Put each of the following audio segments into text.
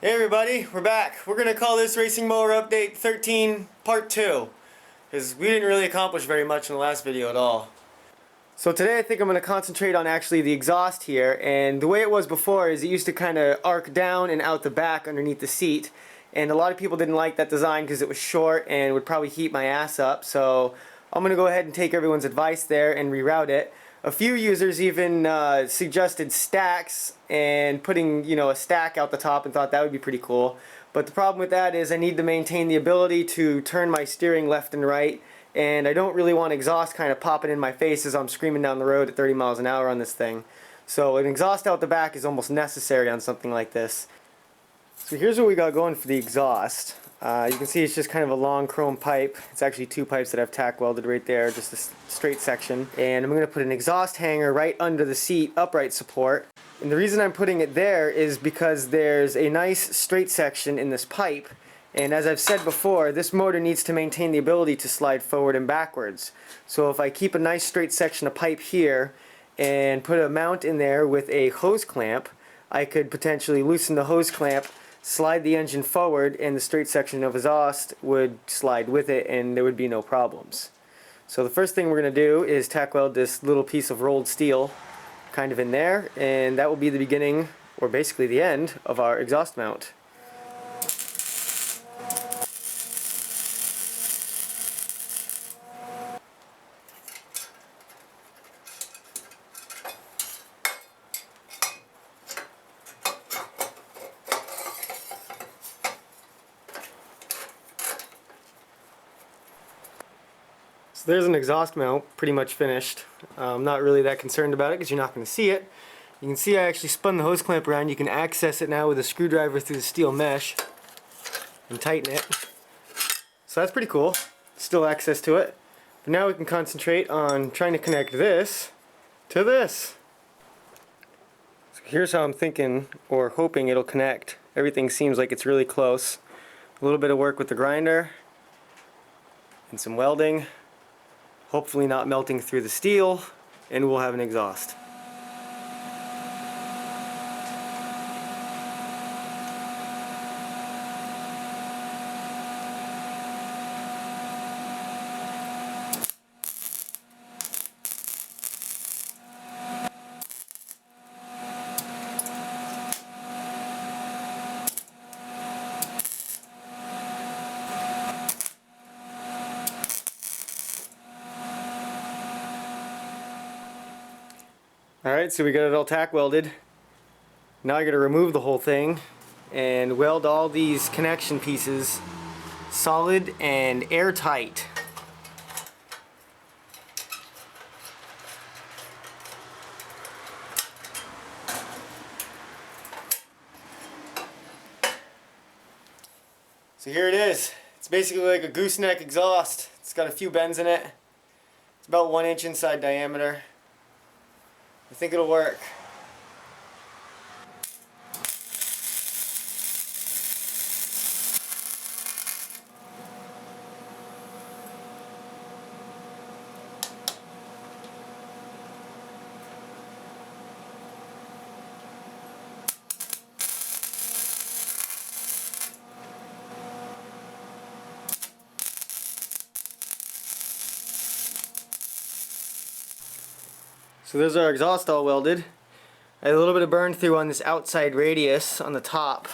Hey everybody, we're back. We're going to call this Racing Mower Update 13 Part 2, because we didn't really accomplish very much in the last video at all. So today I think I'm going to concentrate on actually the exhaust here, and the way it was before is it used to kind of arc down and out the back underneath the seat, and a lot of people didn't like that design because it was short and would probably heat my ass up, so I'm going to go ahead and take everyone's advice there and reroute it. A few users even suggested stacks and putting, a stack out the top and thought that would be pretty cool. But the problem with that is I need to maintain the ability to turn my steering left and right, and I don't really want exhaust kind of popping in my face as I'm screaming down the road at 30 miles an hour on this thing. So an exhaust out the back is almost necessary on something like this. So here's what we got going for the exhaust. You can see it's just kind of a long chrome pipe. It's actually two pipes that I've tack welded right there, just a straight section. And I'm going to put an exhaust hanger right under the seat upright support. And the reason I'm putting it there is because there's a nice straight section in this pipe. And as I've said before, this motor needs to maintain the ability to slide forward and backwards. So if I keep a nice straight section of pipe here and put a mount in there with a hose clamp, I could potentially loosen the hose clamp, slide the engine forward, and the straight section of exhaust would slide with it and there would be no problems. So the first thing we're going to do is tack weld this little piece of rolled steel kind of in there, and that will be the beginning, or basically the end, of our exhaust mount. So there's an exhaust mount, pretty much finished. I'm not really that concerned about it because you're not going to see it. You can see I actually spun the hose clamp around. You can access it now with a screwdriver through the steel mesh and tighten it. So that's pretty cool. Still access to it. But now we can concentrate on trying to connect this to this. So here's how I'm thinking or hoping it'll connect. Everything seems like it's really close. A little bit of work with the grinder and some welding. Hopefully not melting through the steel, and we'll have an exhaust. Alright, so we got it all tack welded. Now I got to remove the whole thing and weld all these connection pieces solid and airtight. So here it is. It's basically like a gooseneck exhaust. It's got a few bends in it. It's about 1 inch inside diameter. I think it'll work. So there's our exhaust all welded. I had a little bit of burn through on this outside radius on the top,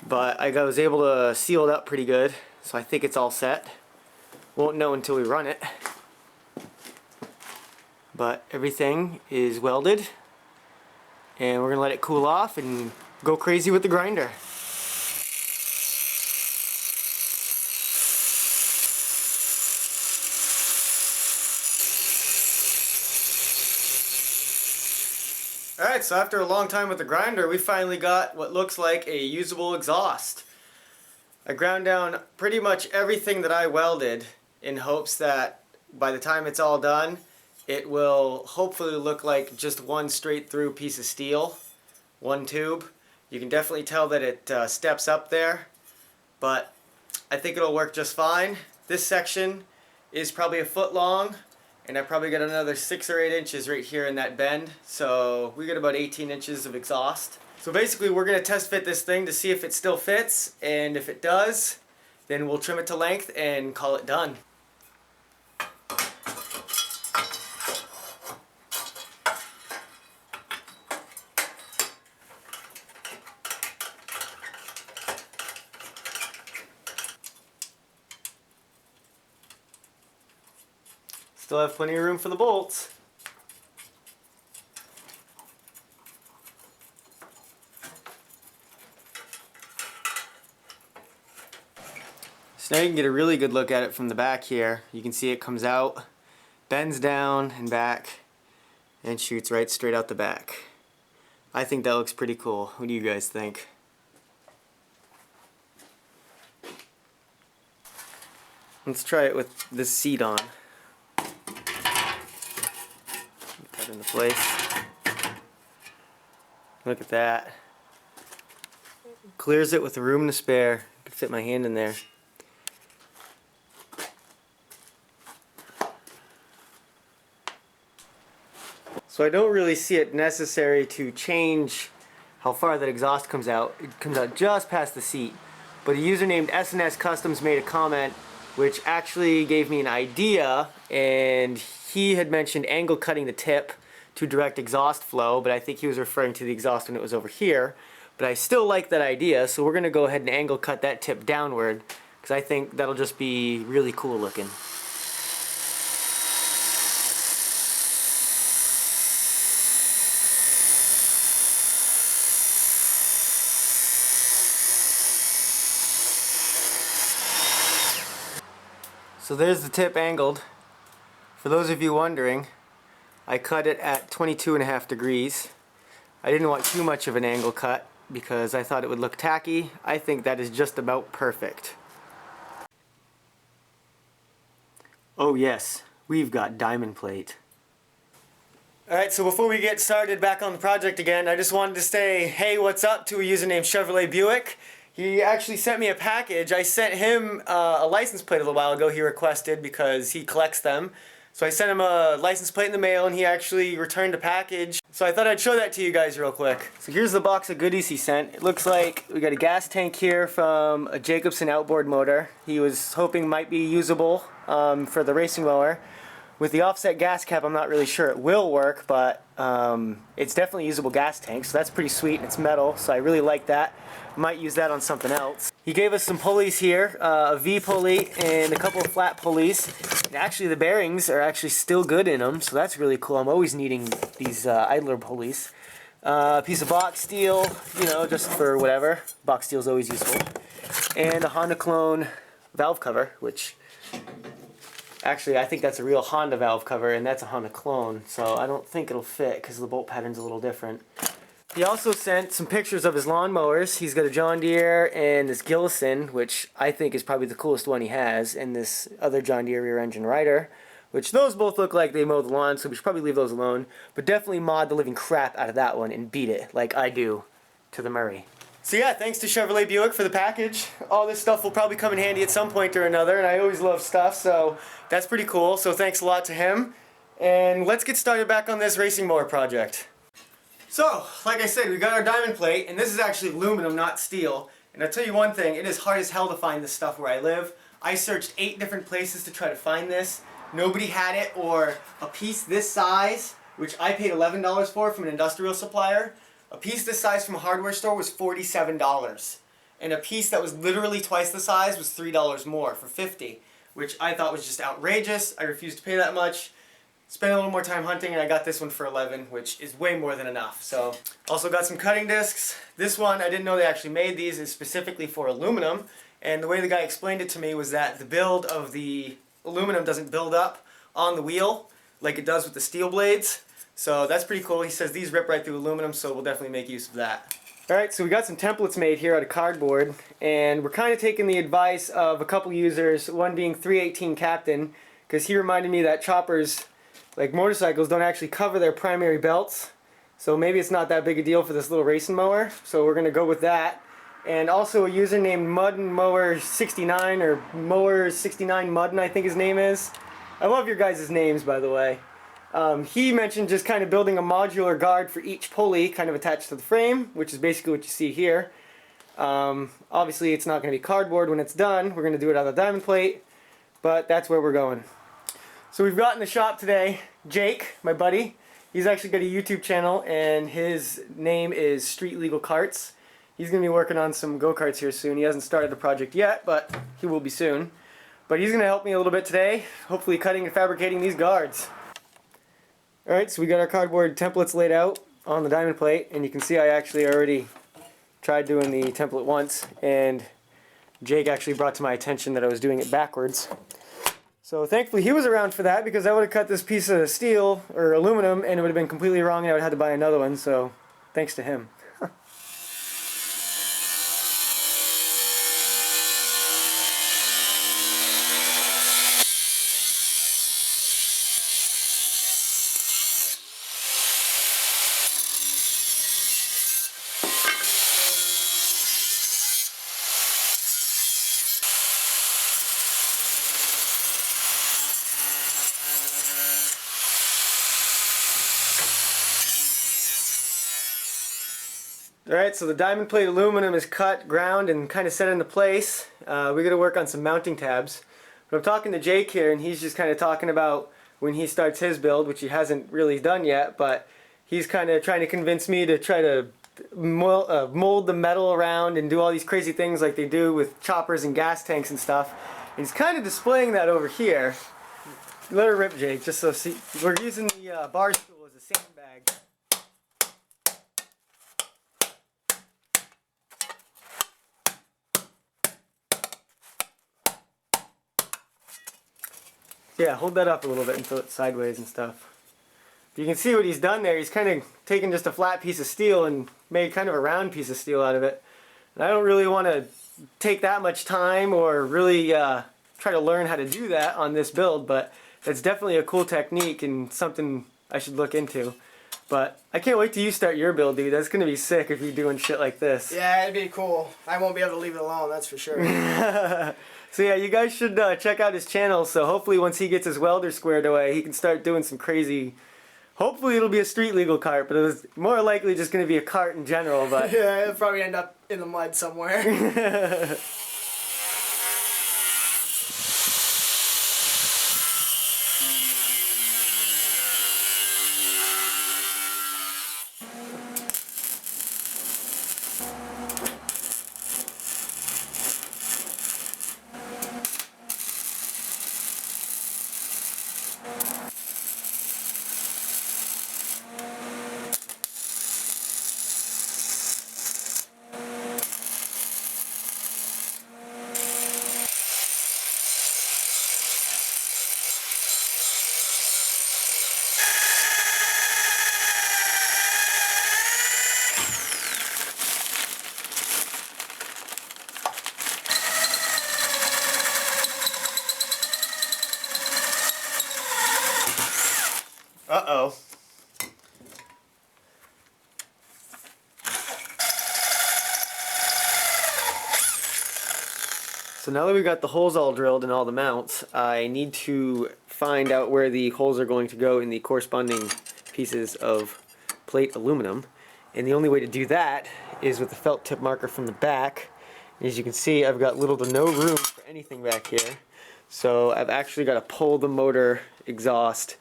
but I was able to seal it up pretty good, so I think it's all set. Won't know until we run it. But everything is welded, and we're going to let it cool off and go crazy with the grinder. Alright, so after a long time with the grinder, we finally got what looks like a usable exhaust. I ground down pretty much everything that I welded in hopes that by the time it's all done, it will hopefully look like just one straight through piece of steel, one tube. You can definitely tell that it steps up there, but I think it'll work just fine. This section is probably 1 foot long, and I probably got another 6 or 8 inches right here in that bend, so we got about 18 inches of exhaust. So basically we're going to test fit this thing to see if it still fits, and if it does, then we'll trim it to length and call it done. Still have plenty of room for the bolts. So now you can get a really good look at it from the back here. You can see it comes out, bends down and back, and shoots right straight out the back. I think that looks pretty cool. What do you guys think? Let's try it with this seat on. Put that into place. Look at that. Clears it with room to spare. I could fit my hand in there. So I don't really see it necessary to change how far that exhaust comes out. It comes out just past the seat. But a user named SNS Customs made a comment which actually gave me an idea, and he had mentioned angle cutting the tip to direct exhaust flow, but I think he was referring to the exhaust when it was over here. But I still like that idea, so we're going to go ahead and angle cut that tip downward, because I think that'll just be really cool looking. So there's the tip angled. For those of you wondering, I cut it at 22.5 degrees. I didn't want too much of an angle cut because I thought it would look tacky. I think that is just about perfect. Oh yes, we've got diamond plate. Alright, so before we get started back on the project again, I just wanted to say, hey, what's up to a user named Chevrolet Buick. He actually sent me a package. I sent him a license plate a little while ago. He requested because he collects them. So I sent him a license plate in the mail and he actually returned a package. So I thought I'd show that to you guys real quick. So here's the box of goodies he sent. It looks like we got a gas tank here from a Jacobsen outboard motor. He was hoping might be usable for the racing mower. With the offset gas cap, I'm not really sure it will work, but it's definitely a usable gas tank, so that's pretty sweet. It's metal, so I really like that. Might use that on something else. He gave us some pulleys here, a V pulley and a couple of flat pulleys. And actually the bearings are actually still good in them, so that's really cool. I'm always needing these idler pulleys. A piece of box steel, you know, just for whatever. Box steel is always useful. And a Honda clone valve cover, which actually I think that's a real Honda valve cover and that's a Honda clone, so I don't think it'll fit because the bolt pattern's a little different. He also sent some pictures of his lawnmowers. He's got a John Deere and this Gillison, which I think is probably the coolest one he has, and this other John Deere rear engine rider, which those both look like they mow the lawn, so we should probably leave those alone. But definitely mod the living crap out of that one and beat it, like I do, to the Murray. So yeah, thanks to Chevrolet Buick for the package. All this stuff will probably come in handy at some point or another, and I always love stuff, so that's pretty cool. So thanks a lot to him. And let's get started back on this racing mower project. So, like I said, we got our diamond plate, and this is actually aluminum, not steel. And I'll tell you one thing, it is hard as hell to find this stuff where I live. I searched 8 different places to try to find this. Nobody had it, or a piece this size, which I paid $11 for from an industrial supplier. A piece this size from a hardware store was $47. And a piece that was literally twice the size was $3 more for $50, which I thought was just outrageous. I refused to pay that much. Spent a little more time hunting and I got this one for $11, which is way more than enough. So, also got some cutting discs. This one, I didn't know they actually made these, is specifically for aluminum. And the way the guy explained it to me was that the build of the aluminum doesn't build up on the wheel like it does with the steel blades. So that's pretty cool. He says these rip right through aluminum, so we'll definitely make use of that. Alright, so we got some templates made here out of cardboard, and we're kind of taking the advice of a couple users, one being 318 Captain, because he reminded me that choppers, like motorcycles, don't actually cover their primary belts, so maybe it's not that big a deal for this little racing mower, so we're going to go with that. And also a user named Mudden Mower 69, or Mower 69 Mudden I think his name is. I love your guys' names, by the way. He mentioned just kind of building a modular guard for each pulley kind of attached to the frame, which is basically what you see here. Obviously it's not going to be cardboard when it's done. We're going to do it out of diamond plate, but that's where we're going. So we've got in the shop today Jake, my buddy. He's actually got a YouTube channel and his name is Street Legal Carts. He's going to be working on some go-karts here soon. He hasn't started the project yet, but he will be soon. But he's going to help me a little bit today, hopefully cutting and fabricating these guards. Alright, so we got our cardboard templates laid out on the diamond plate, and you can see I actually already tried doing the template once, and Jake actually brought to my attention that I was doing it backwards. So thankfully he was around for that, because I would have cut this piece of steel or aluminum and it would have been completely wrong and I would have had to buy another one, so thanks to him. Alright, so the diamond plate aluminum is cut, ground, and kind of set into place. We got to work on some mounting tabs. But I'm talking to Jake here, and he's just kind of talking about when he starts his build, which he hasn't really done yet, but he's kind of trying to convince me to try to mold the metal around and do all these crazy things like they do with choppers and gas tanks and stuff. And he's kind of displaying that over here. Let her rip, Jake, just so see. We're using the bar stool as a sandbag. Yeah, hold that up a little bit until it's sideways and stuff. You can see what he's done there. He's kind of taken just a flat piece of steel and made kind of a round piece of steel out of it. And I don't really want to take that much time or really try to learn how to do that on this build, but it's definitely a cool technique and something I should look into. But I can't wait till you start your build, dude. That's going to be sick if you're doing shit like this. Yeah, it'd be cool. I won't be able to leave it alone, that's for sure. So yeah, you guys should check out his channel, so hopefully once he gets his welder squared away, he can start doing some crazy... Hopefully it'll be a street legal cart, but it was more likely just going to be a cart in general, but... Yeah, it'll probably end up in the mud somewhere. Uh-oh. So now that we got the holes all drilled and all the mounts, I need to find out where the holes are going to go in the corresponding pieces of plate aluminum. And the only way to do that is with the felt tip marker from the back. As you can see, I've got little to no room for anything back here. So I've actually got to pull the motor, exhaust,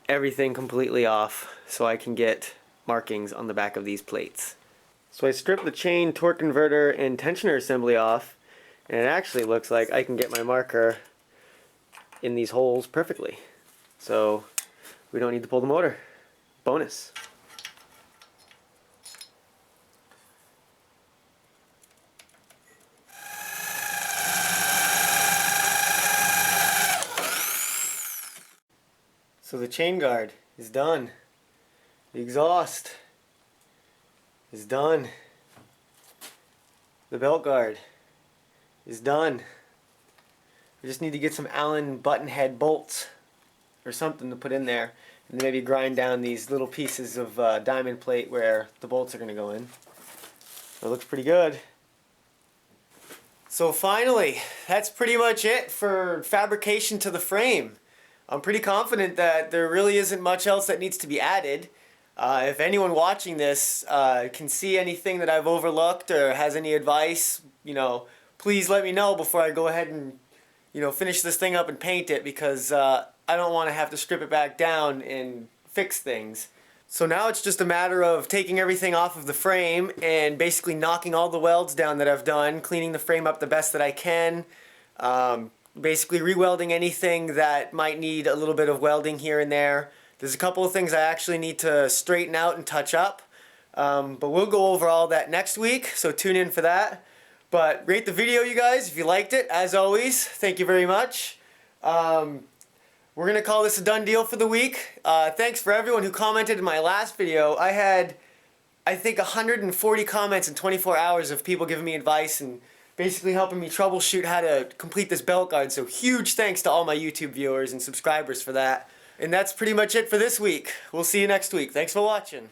everything completely off so I can get markings on the back of these plates. So I stripped the chain, torque converter, and tensioner assembly off, and it actually looks like I can get my marker in these holes perfectly. So we don't need to pull the motor. Bonus. So the chain guard is done. The exhaust is done. The belt guard is done. We just need to get some Allen button head bolts or something to put in there, and maybe grind down these little pieces of diamond plate where the bolts are going to go in. It looks pretty good. So finally, that's pretty much it for fabrication to the frame. I'm pretty confident that there really isn't much else that needs to be added. If anyone watching this can see anything that I've overlooked or has any advice, please let me know before I go ahead and, finish this thing up and paint it, because I don't want to have to strip it back down and fix things. So now it's just a matter of taking everything off of the frame and basically knocking all the welds down that I've done, cleaning the frame up the best that I can, basically re-welding anything that might need a little bit of welding here and there. There's a couple of things I actually need to straighten out and touch up, but we'll go over all that next week, so tune in for that. But rate the video, you guys, if you liked it. As always, thank you very much. We're going to call this a done deal for the week. Thanks for everyone who commented in my last video. I had, I think, 140 comments in 24 hours of people giving me advice and basically helping me troubleshoot how to complete this belt guard. So huge thanks to all my YouTube viewers and subscribers for that. And that's pretty much it for this week. We'll see you next week. Thanks for watching.